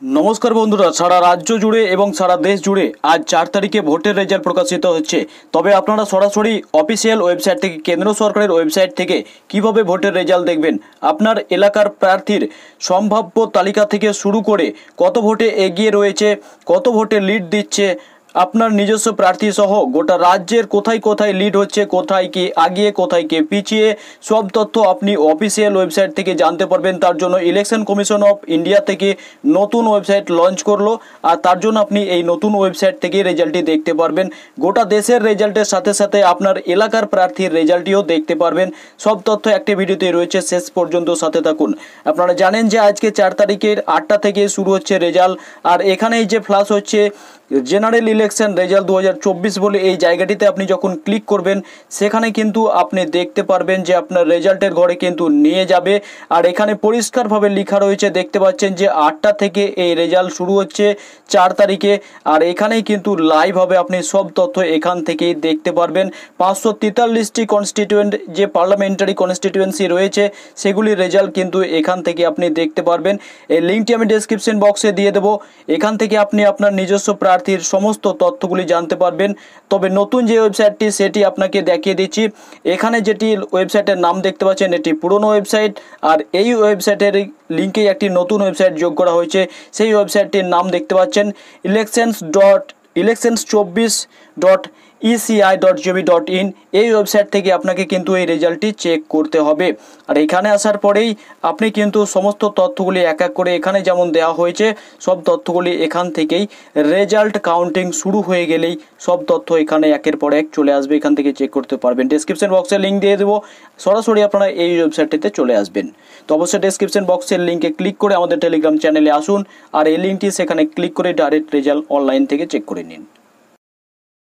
নমস্কার বন্ধুরা, সারা রাজ্য জুড়ে এবং সারা দেশ জুড়ে আজ 4 তারিখে ভোটের রেজাল্ট প্রকাশিত হচ্ছে। তবে আপনারা সরাসরি অফিসিয়াল ওয়েবসাইট থেকে, কেন্দ্র সরকারের ওয়েবসাইট থেকে কিভাবে ভোটের রেজাল্ট দেখবেন, আপনার এলাকার প্রার্থীর সম্ভাব্য তালিকা থেকে শুরু করে কত ভোটে এগিয়ে রয়েছে, কত ভোটে লিড দিচ্ছে, আপনার নিজস্ব প্রার্থী সহ গোটা রাজ্যের কোথায় কোথায় লিড হচ্ছে, কোথায় কি আগিয়ে কোথায় কি পিছিয়ে, সব তথ্য আপনি অফিসিয়াল ওয়েবসাইট থেকে জানতে পারবেন। তার জন্য ইলেকশন কমিশন অফ ইন্ডিয়া থেকে নতুন ওয়েবসাইট লঞ্চ করলো, আর তার জন্য আপনি এই নতুন ওয়েবসাইট থেকে রেজাল্টটি দেখতে পারবেন। গোটা দেশের রেজাল্টের সাথে সাথে আপনার এলাকার প্রার্থীর রেজাল্টটিও দেখতে পারবেন। সব তথ্য একটি ভিডিওতে রয়েছে, শেষ পর্যন্ত সাথে থাকুন। আপনারা জানেন যে আজকে 4 তারিখের 8টা থেকে শুরু হচ্ছে রেজাল্ট, আর এখানেই যে ফ্ল্যাশ হচ্ছে জেনারেল ইলেকশন রেজাল্ট 2024 বলে এই জায়গাটিতে আপনি যখন ক্লিক করবেন, সেখানে কিন্তু আপনি দেখতে পারবেন যে আপনার রেজাল্টের ঘরে কিন্তু নিয়ে যাবে। আর এখানে পরিষ্কারভাবে লেখা রয়েছে, দেখতে পাচ্ছেন যে 8টা থেকে এই রেজাল্ট শুরু হচ্ছে 4 তারিখে। আর এখানেই কিন্তু লাইভ হবে, আপনি সব তথ্য এখান থেকেই দেখতে পারবেন। 543টি কনস্টিটিউয়েন্ট যে পার্লামেন্টারি কনস্টিটিউয়েন্সি রয়েছে, সেগুলির রেজাল্ট কিন্তু এখান থেকে আপনি দেখতে পারবেন। এই লিঙ্কটি আমি ডেসক্রিপশন বক্সে দিয়ে দেবো। এখান থেকে আপনি আপনার নিজস্ব প্রার্থীর সমস্ত তথ্যগুলি জানতে পারবেন। তবে নতুন যে ওয়েবসাইটটি সেটি আপনাকে দেখিয়ে দিচ্ছি। এখানে যেটি ওয়েবসাইটের নাম দেখতে পাচ্ছেন, এটি পুরনো ওয়েবসাইট, আর এই ওয়েবসাইটের লিঙ্কে একটি নতুন ওয়েবসাইট যোগ করা হয়েছে। সেই ওয়েবসাইটটির নাম দেখতে পাচ্ছেন elections.eci.gov.in। এই ওয়েবসাইট থেকে আপনাকে কিন্তু এই রেজাল্টটি চেক করতে হবে। আর এখানে আসার পরেই আপনি কিন্তু সমস্ত তথ্যগুলি এক এক করে এখানে যেমন দেওয়া হয়েছে, সব তথ্যগুলি এখান থেকেই রেজাল্ট কাউন্টিং শুরু হয়ে গেলেই সব তথ্য এখানে একের পর এক চলে আসবে, এখান থেকে চেক করতে পারবেন। ডেসক্রিপশন বক্সে লিঙ্ক দিয়ে দেবো, সরাসরি আপনারা এই ওয়েবসাইটটিতে চলে আসবেন। তো অবশ্যই ডেসক্রিপশন বক্সের লিঙ্কে ক্লিক করে আমাদের টেলিগ্রাম চ্যানেলে আসুন, আর এই লিঙ্কটি সেখানে ক্লিক করে ডাইরেক্ট রেজাল্ট অনলাইন থেকে চেক করে নিন।